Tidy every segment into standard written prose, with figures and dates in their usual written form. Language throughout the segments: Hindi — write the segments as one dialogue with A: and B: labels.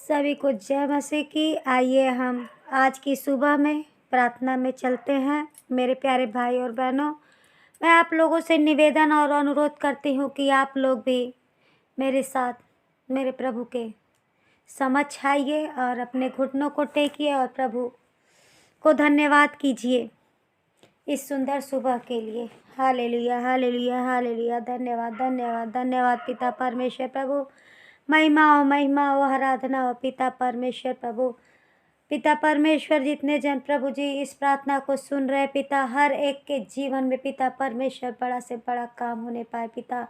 A: सभी को जय मसीह की। आइए हम आज की सुबह में प्रार्थना में चलते हैं। मेरे प्यारे भाई और बहनों, मैं आप लोगों से निवेदन और अनुरोध करती हूँ कि आप लोग भी मेरे साथ मेरे प्रभु के समक्ष आइए और अपने घुटनों को टेकिए और प्रभु को धन्यवाद कीजिए इस सुंदर सुबह के लिए। Hallelujah, hallelujah, hallelujah. धन्यवाद, धन्यवाद, धन्यवाद पिता परमेश्वर प्रभु। महिमा हो, आराधना हो पिता परमेश्वर प्रभु। पिता परमेश्वर, जितने जन प्रभु जी इस प्रार्थना को सुन रहे पिता, हर एक के जीवन में पिता परमेश्वर बड़ा से बड़ा काम होने पाए पिता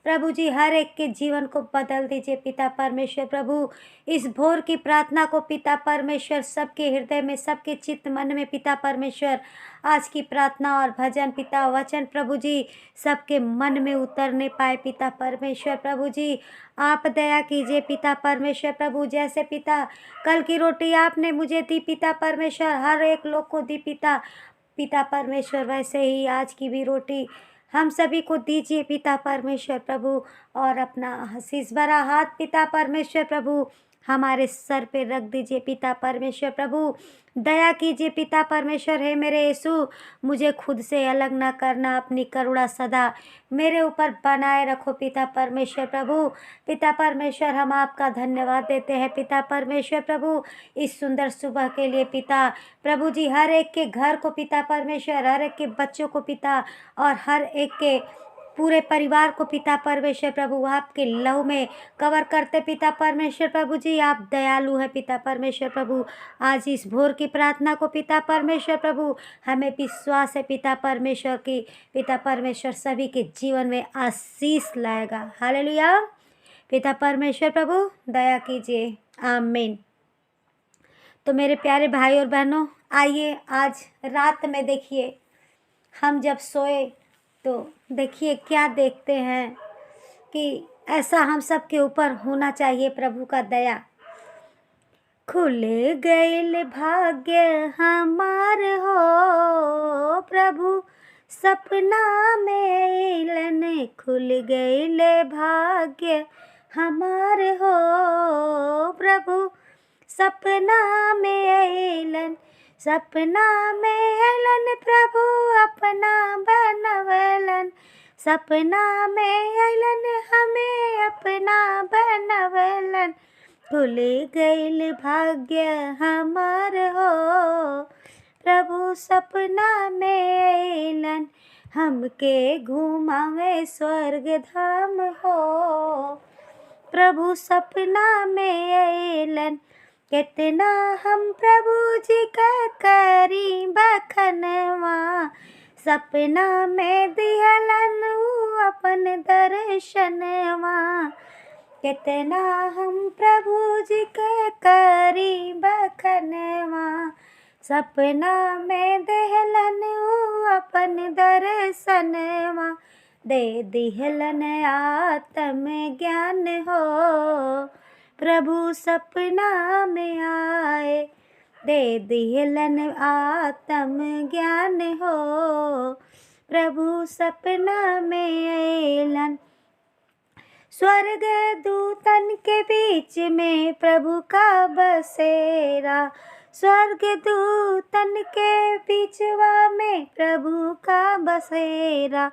A: प्रभु जी। हर एक के जीवन को बदल दीजिए पिता परमेश्वर प्रभु। इस भोर की प्रार्थना को पिता परमेश्वर सबके हृदय में, सबके चित्त मन में पिता परमेश्वर आज की प्रार्थना और भजन पिता वचन प्रभु जी सबके मन में उतरने पाए पिता परमेश्वर प्रभु जी। आप दया कीजिए पिता परमेश्वर प्रभु। जैसे पिता कल की रोटी आपने मुझे दी पिता परमेश्वर, हर एक लोग को दी पिता परमेश्वर, वैसे ही आज की भी रोटी हम सभी को दीजिए पिता परमेश्वर प्रभु। और अपना आशीष भरा हाथ पिता परमेश्वर प्रभु हमारे सर पे रख दीजिए पिता परमेश्वर प्रभु। दया कीजिए पिता परमेश्वर। है मेरे यीशु, मुझे खुद से अलग ना करना, अपनी करुणा सदा मेरे ऊपर बनाए रखो पिता परमेश्वर प्रभु। पिता परमेश्वर, हम आपका धन्यवाद देते हैं पिता परमेश्वर प्रभु इस सुंदर सुबह के लिए पिता प्रभु जी। हर एक के घर को पिता परमेश्वर, हर एक के बच्चों को पिता और हर एक के पूरे परिवार को पिता परमेश्वर प्रभु आपके लहू में कवर करते पिता परमेश्वर प्रभु जी। आप दयालु है पिता परमेश्वर प्रभु। आज इस भोर की प्रार्थना को पिता परमेश्वर प्रभु हमें विश्वास है पिता परमेश्वर की, पिता परमेश्वर सभी के जीवन में आशीष लाएगा। हालेलुया। पिता परमेश्वर प्रभु दया कीजिए, आमीन। तो मेरे प्यारे भाई और बहनों, आइए आज रात में देखिए, हम जब सोए तो देखिए क्या देखते हैं कि ऐसा हम सब के ऊपर होना चाहिए प्रभु का दया। खुल गईल भाग्य हमार हो प्रभु, सपना में अइलन। खुल गईल भाग्य हमार हो प्रभु, सपना में अइलन। सपना में अइलन प्रभु अपना बनवलन। सपना में अइलन हमें अपना बनवलन। खुल गईल भाग्य हमार हो प्रभु, सपना में अइलन। हमके घुमावे स्वर्ग धाम हो प्रभु, सपना में अइलन। कितना हम प्रभु जी का करी बखनवा, सपना में दिहलन अपन दर्शनवा। कितना हम प्रभु जी का करी बखनवा, सपना में दिहलन अपन दर्शनवा। दे दिहलन आत्म ज्ञान हो प्रभु, सपना में आए। दे दिहलन आत्म ज्ञान हो प्रभु, सपना में अइलन। स्वर्ग दूतन के बीच में प्रभु का बसेरा, स्वर्ग दूतन के बीचवा में प्रभु का बसेरा।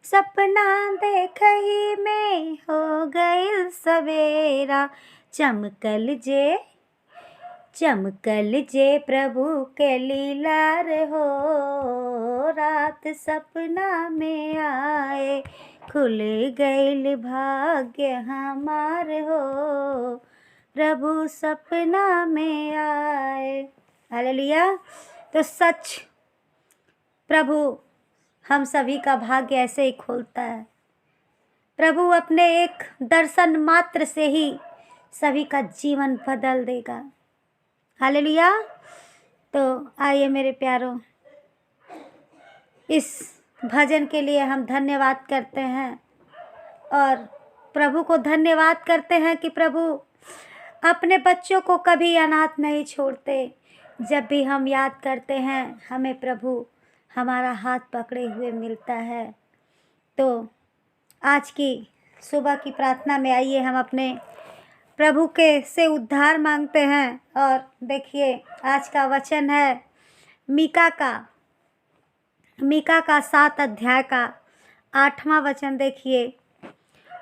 A: सपना देख ही में हो गईल सवेरा। चमकल जे प्रभु के लीलार हो, रात सपना में आए। खुल गईल भाग्य हमार हो प्रभु, सपना में आए। हालेलुया। तो सच प्रभु हम सभी का भाग्य ऐसे ही खोलता है। प्रभु अपने एक दर्शन मात्र से ही सभी का जीवन बदल देगा। हालेलुया। तो आइए मेरे प्यारों, इस भजन के लिए हम धन्यवाद करते हैं और प्रभु को धन्यवाद करते हैं कि प्रभु अपने बच्चों को कभी अनाथ नहीं छोड़ते। जब भी हम याद करते हैं हमें प्रभु हमारा हाथ पकड़े हुए मिलता है। तो आज की सुबह की प्रार्थना में आइए हम अपने प्रभु के से उद्धार मांगते हैं। और देखिए आज का वचन है मीका का 7 अध्याय का 8वां वचन। देखिए,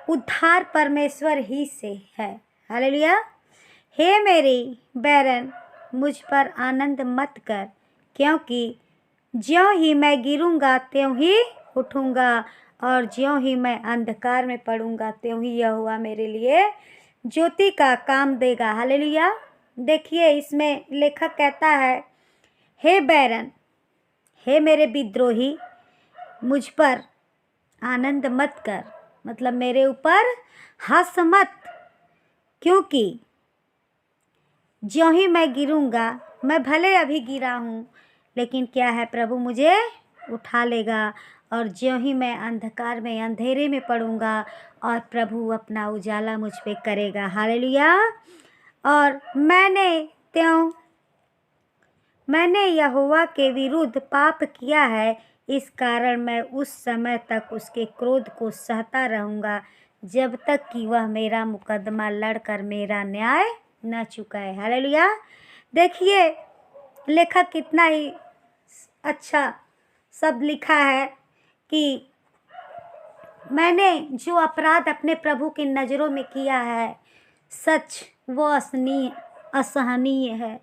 A: उद्धार परमेश्वर ही से है। हालेलुया। हे मेरी बैरन, मुझ पर आनंद मत कर, क्योंकि ज्यों ही मैं गिरूंगा त्यों ही उठूंगा, और ज्यों ही मैं अंधकार में पड़ूंगा त्यों ही यहोवा मेरे लिए ज्योति का काम देगा। हालेलुया। देखिए इसमें लेखक कहता है, हे बैरन, हे मेरे विद्रोही, मुझ पर आनंद मत कर, मतलब मेरे ऊपर हंस मत, क्योंकि ज्यों ही मैं गिरूंगा, मैं भले अभी गिरा हूँ लेकिन क्या है, प्रभु मुझे उठा लेगा। और ज्यों ही मैं अंधकार में अंधेरे में पड़ूंगा और प्रभु अपना उजाला मुझ पे करेगा। हालेलुया। और मैंने यहोवा के विरुद्ध पाप किया है, इस कारण मैं उस समय तक उसके क्रोध को सहता रहूँगा, जब तक कि वह मेरा मुकदमा लड़कर मेरा न्याय न चुकाए। हालेलुया। देखिए लेखक कितना ही अच्छा शब्द लिखा है कि मैंने जो अपराध अपने प्रभु की नज़रों में किया है, सच वो असहनीय है।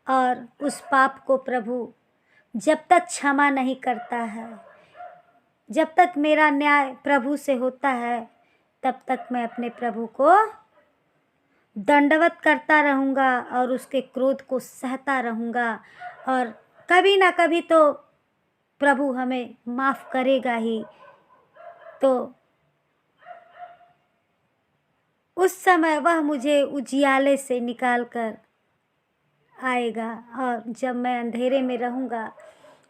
A: और उस पाप को प्रभु जब तक क्षमा नहीं करता है, जब तक मेरा न्याय प्रभु से होता है, तब तक मैं अपने प्रभु को दंडवत करता रहूँगा और उसके क्रोध को सहता रहूँगा। और कभी ना कभी तो प्रभु हमें माफ़ करेगा ही। तो उस समय वह मुझे उजियाले से निकाल कर आएगा, और जब मैं अंधेरे में रहूँगा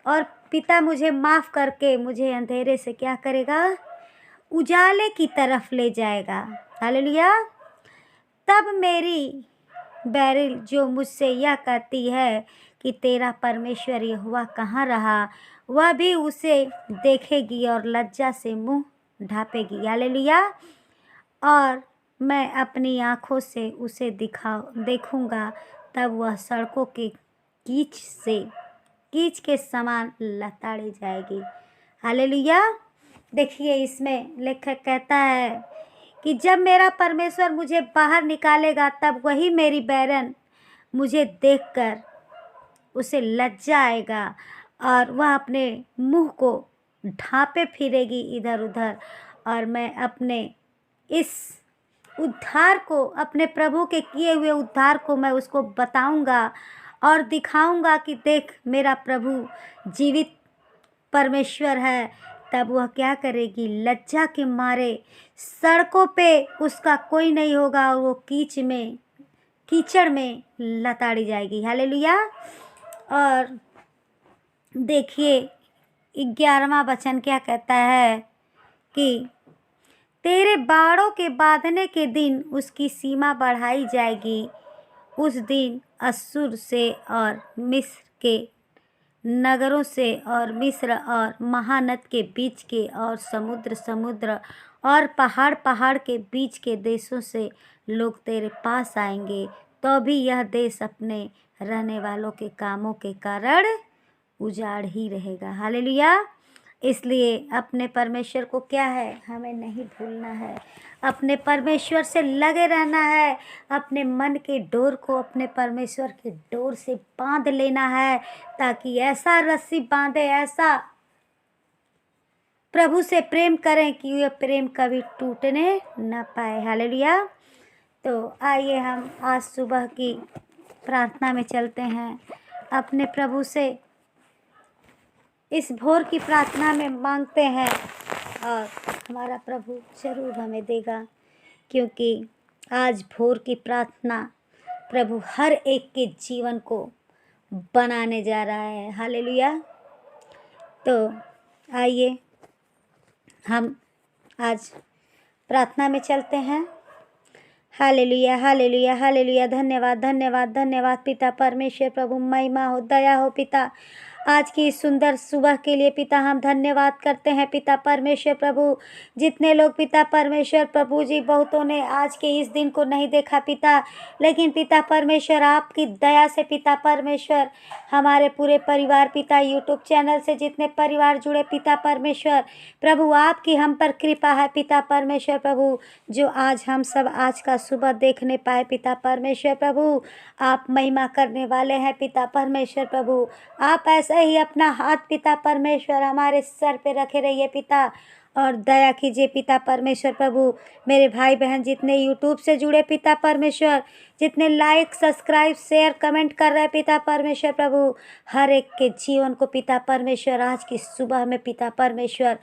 A: और पिता मुझे माफ़ करके मुझे अंधेरे से क्या करेगा, उजाले की तरफ ले जाएगा। हालेलुया। तब मेरी बैरिल जो मुझसे यह कहती है कि तेरा परमेश्वर यहोवा कहाँ रहा, वह भी उसे देखेगी और लज्जा से मुंह ढांपेगी। हालेलुया। और मैं अपनी आँखों से उसे देखूंगा, तब वह सड़कों के कीच के समान लताड़ी जाएगी। हालेलुया। देखिए इसमें लेखक कहता है कि जब मेरा परमेश्वर मुझे बाहर निकालेगा, तब वही मेरी बैरन मुझे देखकर उसे लज्जा आएगा और वह अपने मुंह को ढांपे फिरेगी इधर उधर। और मैं अपने इस उद्धार को, अपने प्रभु के किए हुए उद्धार को मैं उसको बताऊंगा और दिखाऊंगा कि देख मेरा प्रभु जीवित परमेश्वर है। तब वह क्या करेगी, लज्जा के मारे सड़कों पे उसका कोई नहीं होगा और वो कीचड़ में लताड़ी जाएगी। हालेलुया। और देखिए 11वां वचन क्या कहता है कि तेरे बाड़ों के बांधने के दिन उसकी सीमा बढ़ाई जाएगी। उस दिन अश्शूर से और मिस्र के नगरों से और मिस्र और महानद के बीच के और समुद्र और पहाड़ के बीच के देशों से लोग तेरे पास आएंगे, तो भी यह देश अपने रहने वालों के कामों के कारण उजाड़ ही रहेगा। हालेलुया। इसलिए अपने परमेश्वर को क्या है, हमें नहीं भूलना है, अपने परमेश्वर से लगे रहना है, अपने मन के डोर को अपने परमेश्वर के डोर से बांध लेना है, ताकि ऐसा रस्सी बांधे, ऐसा प्रभु से प्रेम करें कि यह प्रेम कभी टूटने न पाए। हालेलुया। तो आइए हम आज सुबह की प्रार्थना में चलते हैं, अपने प्रभु से इस भोर की प्रार्थना में मांगते हैं और हमारा प्रभु जरूर हमें देगा, क्योंकि आज भोर की प्रार्थना प्रभु हर एक के जीवन को बनाने जा रहा है। हालेलुया। तो आइए हम आज प्रार्थना में चलते हैं। Hallelujah, hallelujah, hallelujah. धन्यवाद, धन्यवाद, धन्यवाद पिता परमेश्वर। प्रभु महिमा हो, दया हो पिता। आज की इस सुंदर सुबह के लिए पिता हम धन्यवाद करते हैं पिता परमेश्वर प्रभु। जितने लोग पिता परमेश्वर प्रभु जी, बहुतों ने आज के इस दिन को नहीं देखा पिता, लेकिन पिता परमेश्वर आपकी दया से पिता परमेश्वर हमारे पूरे परिवार पिता, यूट्यूब चैनल से जितने परिवार जुड़े पिता परमेश्वर प्रभु, आपकी हम पर कृपा है पिता परमेश्वर प्रभु, जो आज हम सब आज का सुबह देखने पाए पिता परमेश्वर प्रभु। आप महिमा करने वाले हैं पिता परमेश्वर प्रभु। आप ऐसे ही अपना हाथ पिता परमेश्वर हमारे सर पे रखे रहिए पिता, और दया कीजिए पिता परमेश्वर प्रभु। मेरे भाई बहन जितने यूट्यूब से जुड़े पिता परमेश्वर, जितने लाइक सब्सक्राइब शेयर कमेंट कर रहे पिता परमेश्वर प्रभु, हर एक के जीवन को पिता परमेश्वर आज की सुबह में पिता परमेश्वर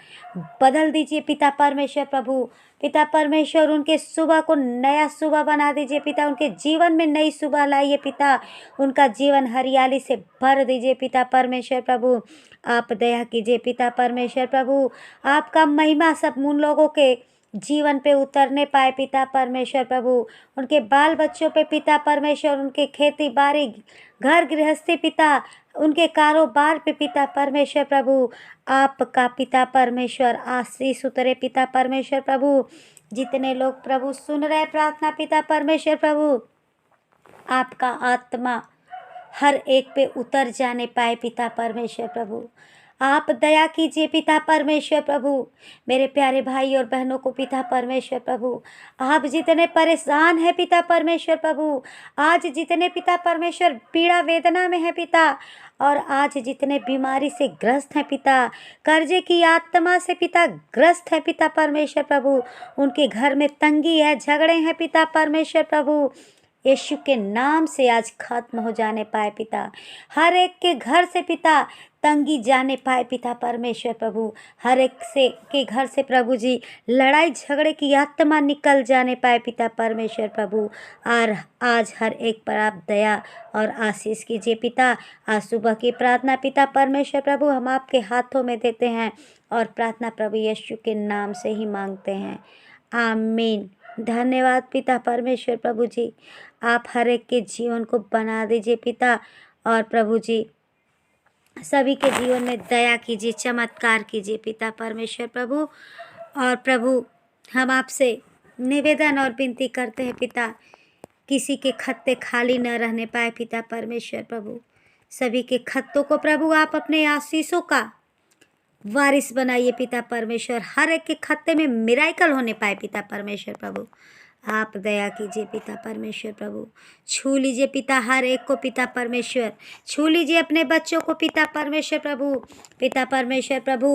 A: बदल दीजिए पिता परमेश्वर प्रभु। पिता परमेश्वर उनके सुबह को नया सुबह बना दीजिए पिता, उनके जीवन में नई सुबह लाइए पिता, उनका जीवन हरियाली से भर दीजिए पिता परमेश्वर प्रभु। आप दया कीजिए पिता परमेश्वर प्रभु, आपका महिमा सब उन लोगों के जीवन पे उतरने पाए पिता परमेश्वर प्रभु, उनके बाल बच्चों पे पिता परमेश्वर, उनके खेती बाड़ी घर गृहस्थी पिता, उनके कारोबार पे पिता परमेश्वर प्रभु, आपका पिता परमेश्वर आशीष उतरे पिता परमेश्वर प्रभु। जितने लोग प्रभु सुन रहे प्रार्थना पिता परमेश्वर प्रभु, आपका आत्मा हर एक पे उतर जाने पाए पिता परमेश्वर प्रभु। आप दया कीजिए पिता परमेश्वर प्रभु। मेरे प्यारे भाई और बहनों को पिता परमेश्वर प्रभु, आप जितने परेशान हैं पिता परमेश्वर प्रभु, आज जितने पिता परमेश्वर पीड़ा वेदना में है पिता, और आज जितने बीमारी से ग्रस्त हैं पिता, कर्जे की आत्मा से पिता ग्रस्त है पिता परमेश्वर प्रभु, उनके घर में तंगी है, झगड़े हैं पिता परमेश्वर प्रभु, यीशु के नाम से आज खत्म हो जाने पाए पिता। हर एक के घर से पिता तंगी जाने पाए पिता परमेश्वर प्रभु, हर एक से के घर से प्रभु जी लड़ाई झगड़े की आत्मा निकल जाने पाए पिता परमेश्वर प्रभु। और आज हर एक पर आप दया और आशीष कीजिए पिता। आज सुबह की प्रार्थना पिता परमेश्वर प्रभु हम आपके हाथों में देते हैं, और प्रार्थना प्रभु यीशु के नाम से ही मांगते हैं, आमीन। धन्यवाद पिता परमेश्वर प्रभु जी, आप हर एक के जीवन को बना दीजिए पिता, और प्रभु जी सभी के जीवन में दया कीजिए, चमत्कार कीजिए पिता परमेश्वर प्रभु। और प्रभु हम आपसे निवेदन और विनती करते हैं पिता, किसी के खत्ते खाली न रहने पाए पिता परमेश्वर प्रभु, सभी के खत्तों को प्रभु आप अपने आशीषों का वारिस बनाइए पिता परमेश्वर, हर एक के खत्ते में मिराइकल होने पाए पिता परमेश्वर प्रभु। आप दया कीजिए पिता परमेश्वर प्रभु, छू लीजिए पिता हर एक को पिता परमेश्वर, छू लीजिए अपने बच्चों को पिता परमेश्वर प्रभु। पिता परमेश्वर प्रभु,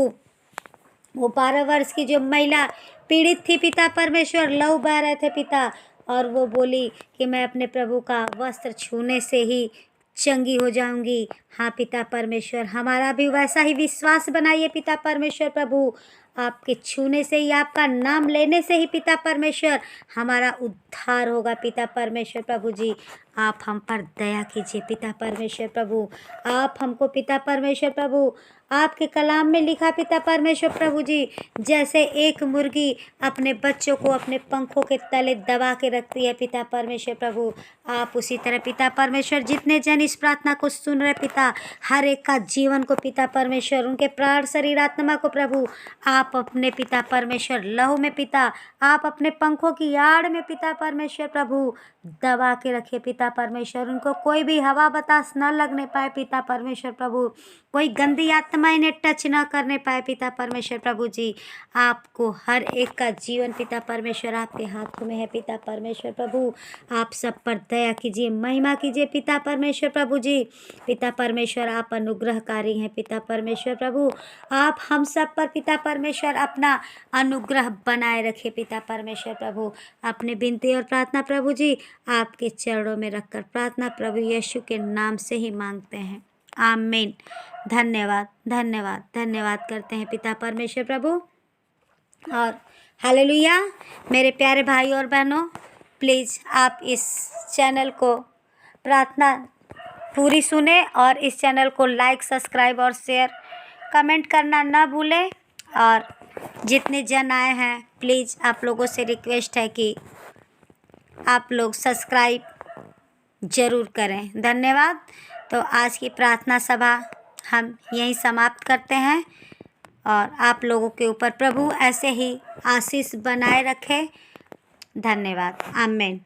A: वो 12 वर्ष की जो महिला पीड़ित थी पिता परमेश्वर, लहू बह रहे थे पिता, और वो बोली कि मैं अपने प्रभु का वस्त्र छूने से ही चंगी हो जाऊंगी। हाँ पिता परमेश्वर, हमारा भी वैसा ही विश्वास बनाइए पिता परमेश्वर प्रभु, आपके छूने से ही, आपका नाम लेने से ही पिता परमेश्वर हमारा उद्धार होगा पिता परमेश्वर प्रभु जी। आप हम पर दया कीजिए पिता परमेश्वर प्रभु, आप हमको पिता परमेश्वर प्रभु, आपके कलाम में लिखा पिता परमेश्वर प्रभु जी, जैसे एक मुर्गी अपने बच्चों को अपने पंखों के तले दबा के रखती है पिता परमेश्वर प्रभु, आप उसी तरह पिता परमेश्वर जितने जन इस प्रार्थना को सुन रहे पिता, हर एक का जीवन को पिता परमेश्वर, उनके प्राण शरीर आत्मा को प्रभु आप अपने पिता परमेश्वर लहू में पिता, आप अपने पंखों की आड़ में पिता परमेश्वर प्रभु दबा के रखिए पिता परमेश्वर, उनको कोई भी हवा बतास न लगने पाए पिता परमेश्वर प्रभु, कोई गंदी आत्मा इन्हें टच न करने पाए पिता परमेश्वर प्रभु जी। आपको हर एक का जीवन पिता परमेश्वर आपके हाथों में है पिता परमेश्वर प्रभु, आप सब पर दया कीजिए, महिमा कीजिए पिता परमेश्वर प्रभु जी। पिता परमेश्वर आप अनुग्रहकारी हैं पिता परमेश्वर प्रभु, आप हम सब पर पिता परमेश्वर अपना अनुग्रह बनाए रखे पिता परमेश्वर प्रभु। अपने विनती और प्रार्थना प्रभु जी आपके चरणों में रखकर प्रार्थना प्रभु यीशु के नाम से ही मांगते हैं, आमीन। धन्यवाद धन्यवाद धन्यवाद करते हैं पिता परमेश्वर प्रभु। और हालेलुया। मेरे प्यारे भाई और बहनों, प्लीज़ आप इस चैनल को प्रार्थना पूरी सुने, और इस चैनल को लाइक सब्सक्राइब और शेयर कमेंट करना ना भूलें। और जितने जन आए हैं प्लीज़ आप लोगों से रिक्वेस्ट है कि आप लोग सब्सक्राइब ज़रूर करें। धन्यवाद। तो आज की प्रार्थना सभा हम यहीं समाप्त करते हैं और आप लोगों के ऊपर प्रभु ऐसे ही आशीष बनाए रखे। धन्यवाद। आमीन।